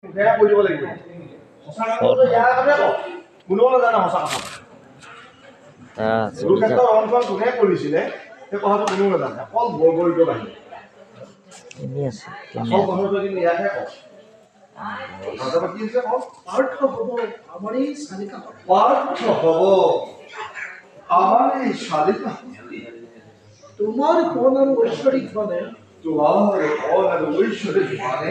বেয়া কৈ দিব লাগিব সঁচা কথাটো ইয়াৰ আগতে কওক কোনেও নাজানে সঁচা কথা গুৰু ক্ষেত্ৰৰ ৰন্ধন কোনে কৰিছিলে সেই কথাটো কোনেও নাজানে অকল বৰবৰিত বাহিনী আচল কথাটো কিন্তু ইয়াতহে কওক ৰাজা কি হৈছে কওক পাৰ্থ হ'ব আমাৰ এই চালিকা পাৰ্থ হ'ব আমাৰ এই চালিকা তোমাৰ কোন আৰু ঐশ্বৰিক মানে তোমাৰ কোন আৰু ঐশ্বৰিক মানে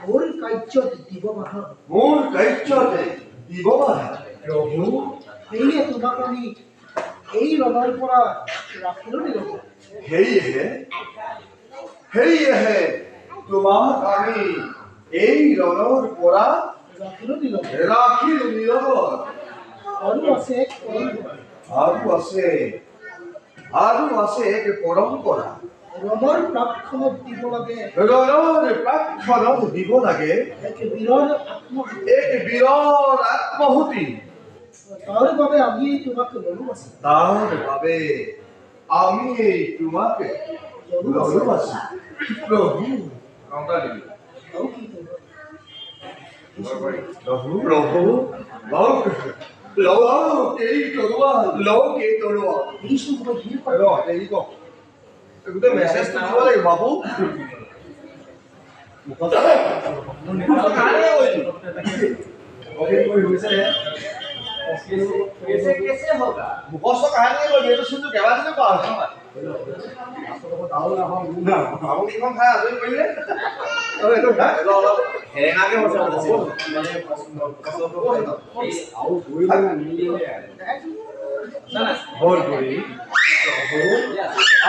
মোৰ কাৰ্যত দিব বাধা মোৰ কাৰ্যত দিব বাধা প্ৰভু সেয়ে তোমাক আমি এই ৰণৰ পৰা ৰাখিলো নিলো সেয়েহে তোমাক আমি এই ৰণৰ পৰা ৰাখিলো নিলো আৰু আছে এক পৰম্পৰা ৰণৰ প্ৰাক্ষণত দিব লাগে এক বীৰৰ আত্মহুতি তাৰ বাবে আমি তোমাক ললো আছো প্ৰভু গোটেই মেছেজটো দিব লাগিব বাবু মুখস্থ কাহিনী এইটো চুনটো কেইবাদিনো পাওঁ কেইখন খাই আজৰি কৰিলে অলপ হেৰেঙাকে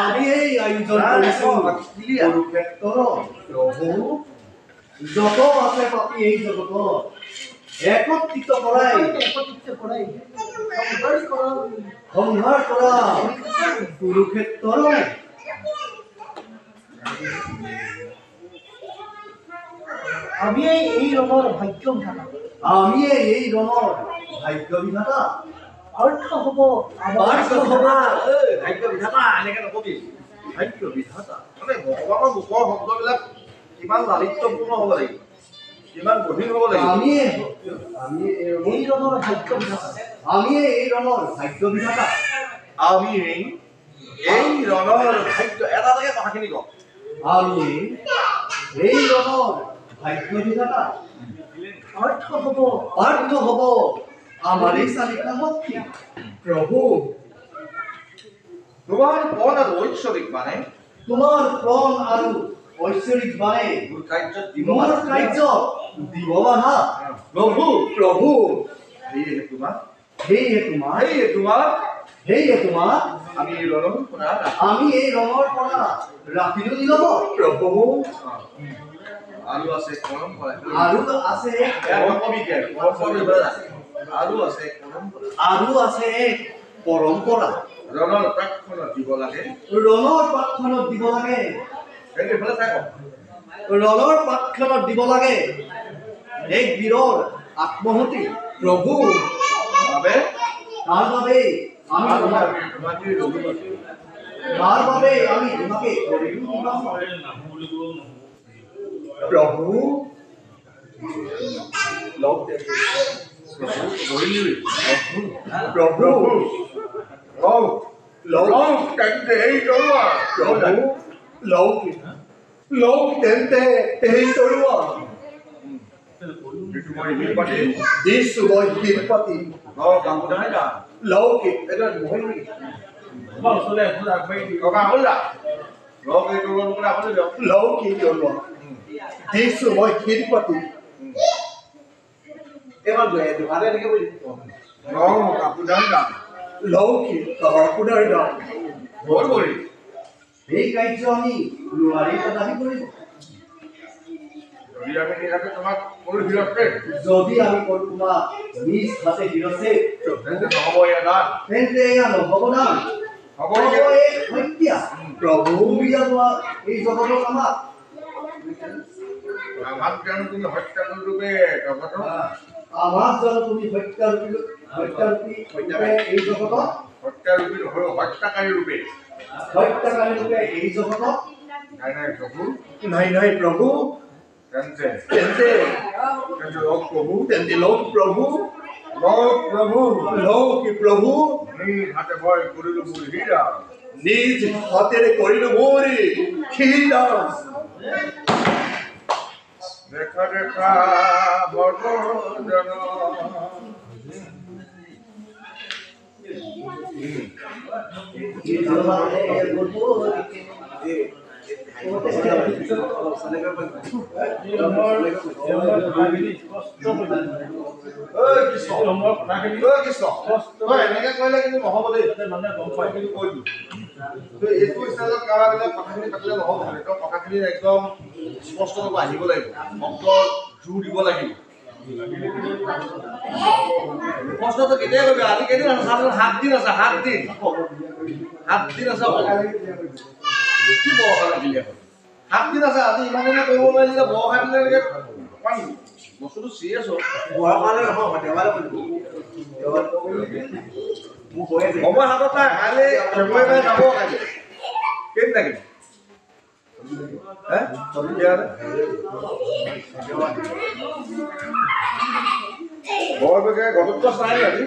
আমি এই আয়োজন কৰিছো প্ৰভু যত আছে পাপি এই জগতত একত্ৰিত কৰাই সংহাৰ কৰা কুৰুক্ষেত্ৰৰ আমি এই ৰঙৰ ভাগ্য বিধাতা অৰ্থ হ'ব ভাগ্য বিধাতা এনেকে নকবি ভাগ্য বিধাতা মানে ভগৱানৰ মুখৰ শব্দবিলাক কিমান লালিত্যপূৰ্ণ হ'ব লাগিব কিমান গভীৰ হ'ব লাগিব আমি এই ৰণৰ ভাগ্য বিধাতা আমি এই ৰণৰ ভাগ্য এটা কথাখিনি কওঁ আমি এই ৰণৰ ভাগ্য বিধাতা অৰ্থ হ'ব আমাৰ এই চালিকা শক্তি প্ৰভু তোমাৰ প্ৰাণ আৰু ঐশ্বৰিক মানে মোৰ কাৰ্যত দিব বাধা প্ৰভু সেয়ে তোমাক আমি এই ৰণৰ পৰা ৰাখিলো নিলব প্ৰভু আৰু আছে পৰম্পৰা ৰণৰ প্ৰাক্ষণত দিব লাগে এক বীৰৰ আত্মহুতি প্ৰভু তাৰ বাবে আমি তোমাকে প্ৰভু তেন্তে এই তৰোৱা দিছো মই শিলপাতি লৌকিক দিছো মই শিলপাতি লৌকিক আপোনাৰ দাম এই কাৰ্য আমি লোৱাৰী দাবী কৰিব যদি আমি কৰো তোমাক নিজ হাতে হিৰছে তেন্তে এয়া নহ'ব না হত্যা প্ৰভু এই জগতক আমাক জানো তুমি হত্যাৰূপে এই জগতত হত্যাকাৰী ৰূপে এই জগতত নাই প্ৰভু তেন্তে লওক প্ৰভু তেন্তে লওক প্ৰভু লওক প্ৰভু লওক প্ৰভু নিজ হাতে মই কৰিলো মোৰ হীৰা নিজ হাতেৰে কৰিলো মোৰ হীৰা দেখা দেখা বৰ্ণজন একদম স্পষ্ট আহিব লাগিব শব্দৰ জোৰ দিব লাগিব কষ্টটো কেতিয়া কৰিবি আজি কেইদিন আছে 7 দিন আছে 7 দিন আছে কি বৰষা দিলে 7 দিন আছে আজি ইমান দিনে কৰিব নোৱাৰিলে বৰষা দিলে অকমান বস্তুটো চিৰিয়াছ বৰষালে নহয় দেৱালে সময় হাতত নাই কাইলৈ ফেব্ৰুৱাৰী যাব কাইলৈ কেইদিন থাকিব বৰবেগে গণতন্ত্ৰ চাই আজি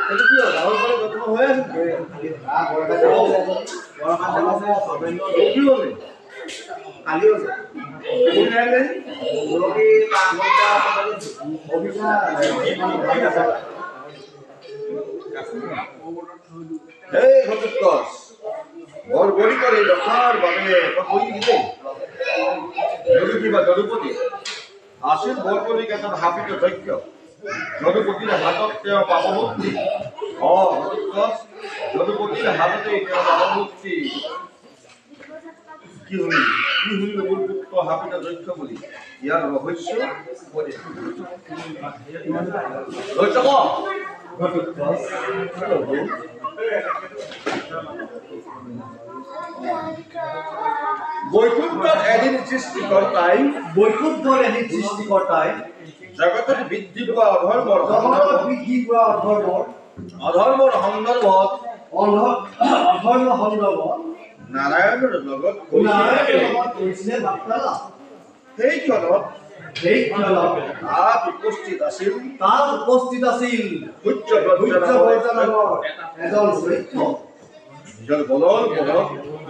সেইটো কি হ'ল গাঁৱৰ পৰা গঠন হৈ আছে কালি হৈছে এই ঘটুৎকচ বৰ বলি কৰে ৰখাৰ বাবে কৰি দিলে যদুপতি আছিল বৰপতিক এজন হাপিত দক্ষ যদুপতিৰ হাতত তেওঁ পাব মুক্তি যদুপতিৰ হাততে তেওঁ পাব মুক্তি কি শুনিল মোৰ পুত্ৰ হাপিত দক্ষ বুলি ইয়াৰ ৰহস্য বৈকুণ্ঠৰ এদিন সৃষ্টিকৰ্তাই জগতত বৃদ্ধি পোৱা অধৰ্মৰ সন্দৰ্ভত নাৰায়ণৰ লগত সেই ক্ষণত তাত উপস্থিত আছিল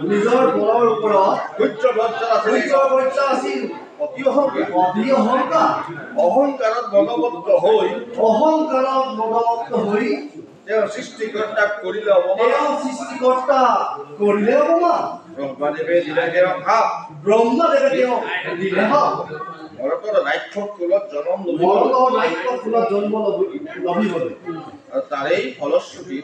নিজৰ বলৰ ওপৰত অহংকাৰত মনোবদ্ধ হৈ তেওঁ সৃষ্টিকৰ্তাক কৰিলে অপমান ব্ৰহ্মাদেৱে দিলে তেওঁ ভাৱ ভৰতৰ ৰাক্ষস কুলত জন্ম লভিবলৈ আৰু তাৰেই ফলশ্ৰুতি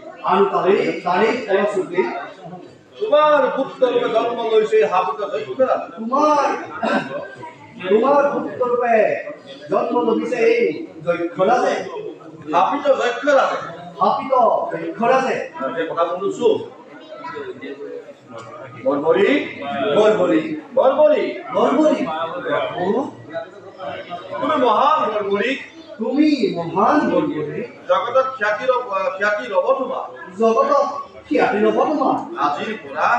তোমাৰ পুত্ৰৰূপে জন্ম লৈছে হাপিত দক্ষৰা তোমাৰ পুত্ৰৰূপে জন্ম লভিছে এই দক্ষৰাজে হাপিত দক্ষৰাজে কথা শুনিছো বৰবৰী তুমি মহান বৰবৰী জগতত খ্যাতি ৰব তোমাৰ আজিৰ পৰা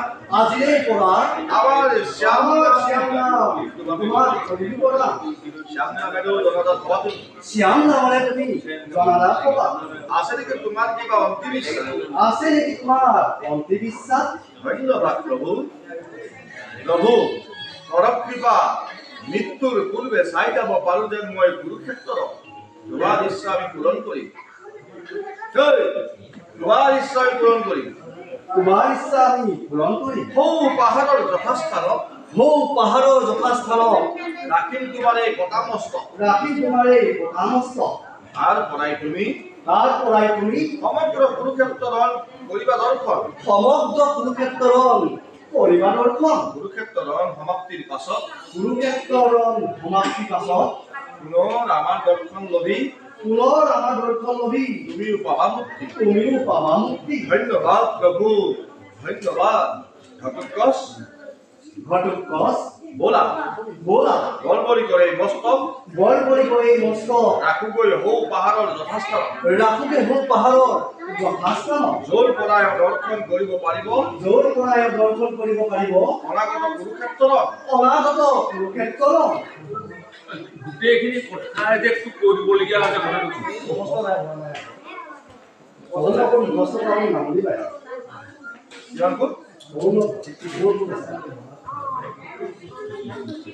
আমাৰ শ্যাম নামে তুমি জনাজাত হবা আছে নেকি তোমাৰ কিবা অন্তিবিশ্বাস ধন্যবাদ প্ৰভু কৰক কৃপা মৃত্যুৰ পূৰ্বে চাই যাব পাৰো যেন মই কুৰুক্ষেত্ৰত তোমাৰ ইচ্ছা আমি পূৰণ কৰিম সৌ পাহাৰৰ যথাস্থানত ৰাখিম তোমাৰ এই কটামস্তক তাৰ পৰাই তুমি সমগ্ৰ কুৰুক্ষেত্ৰৰ কুৰুক্ষেত্ৰৰ সমাপ্তিৰ পাছত পুনৰ আমাৰ দৰ্শন লভি তুমিও পাবা মুক্তি ধন্যবাদ প্ৰভু ধন্যবাদ ঘটোৎকচ বোলা বৰবৰী কৰে মস্তক ৰাখোগৈ সৌ পাহাৰৰ যথাস্থানত য'ৰ পৰাই দৰ্শন কৰিব পাৰিব অনাগত কুৰুক্ষেত্ৰত গোটেইখিনি কথা যে একটু কৰিবলগীয়া হৈছে কথাটো কষ্ট নাই কষ্ট কৰা নামলি পায় ইয়াৰ ক'ত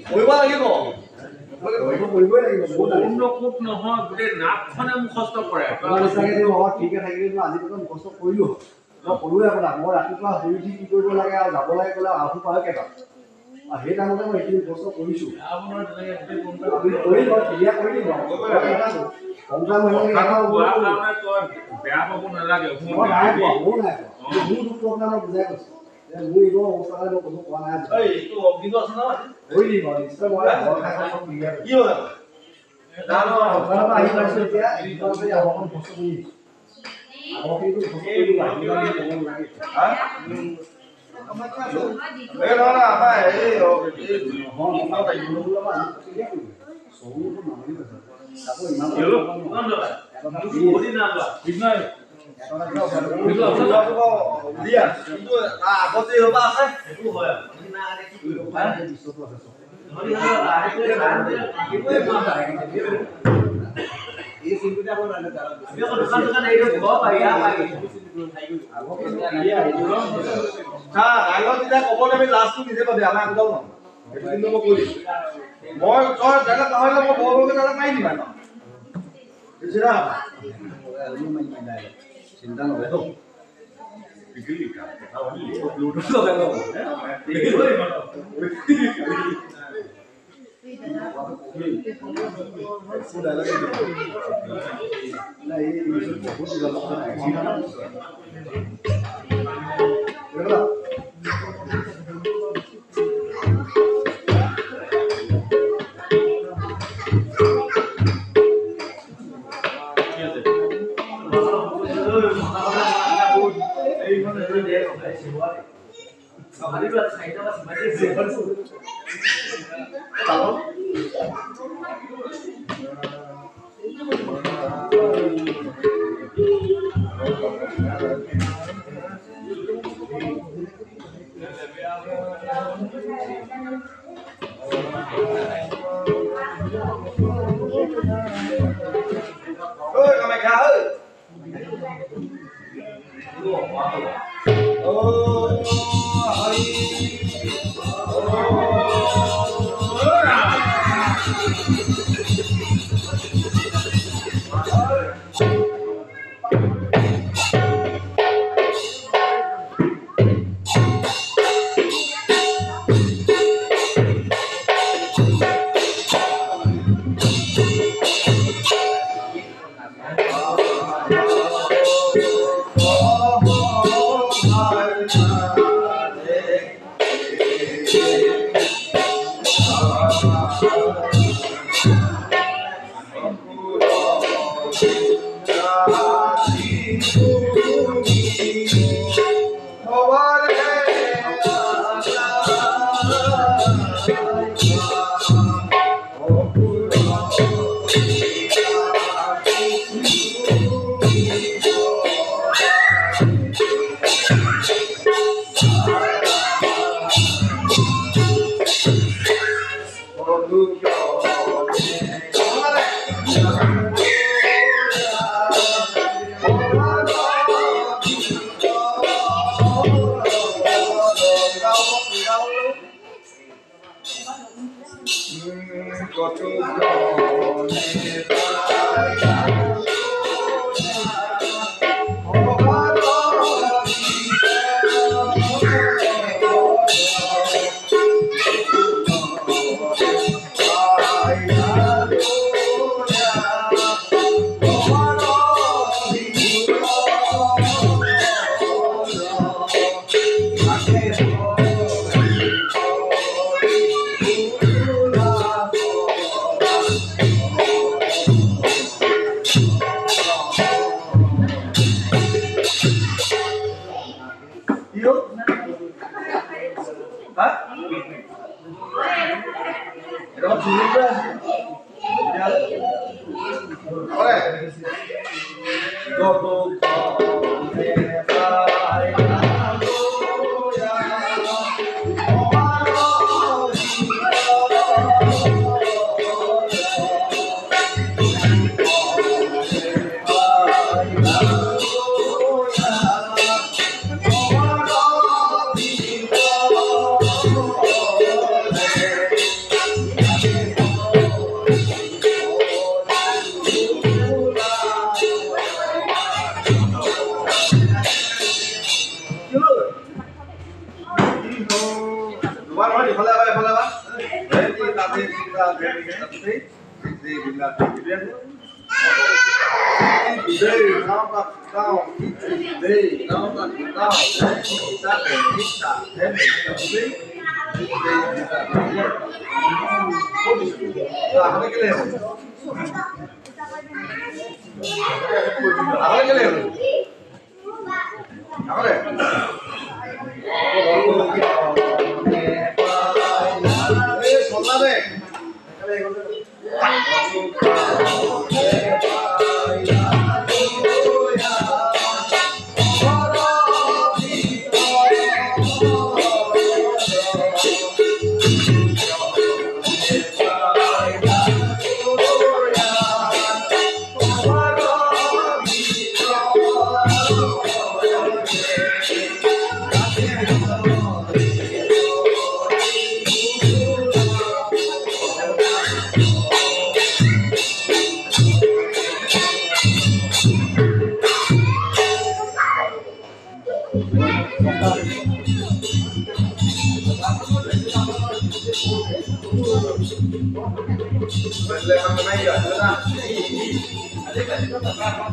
কৰিব লাগিব কৰিবই লাগিব কোপ নহয় গোটেই নাকখনে মুখস্থ কৰে ঠিকে থাকিলে আজি মুখস্থ কৰিলো মই ক'লোৱে আপোনাক মই ৰাতিপুৱা শুই উঠি কি কৰিব লাগে আৰু যাব লাগে ক'লে আহো পায় কেইটা সেই টাইমতে মই এইখিনি মুখস্থ কৰিছোঁ বেয়া পাব নালাগে বুজাই কৈছোঁ মোৰ এইটো অৱস্থালৈ মই কোনো কোৱা নাই কিন্তু আছে নহয় নিশ্চয় মই কি হ'ল আহি পাইছোঁ এতিয়া অকণ কষ্ট কৰি চিন্তা নকৰে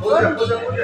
Puja, puja, puja.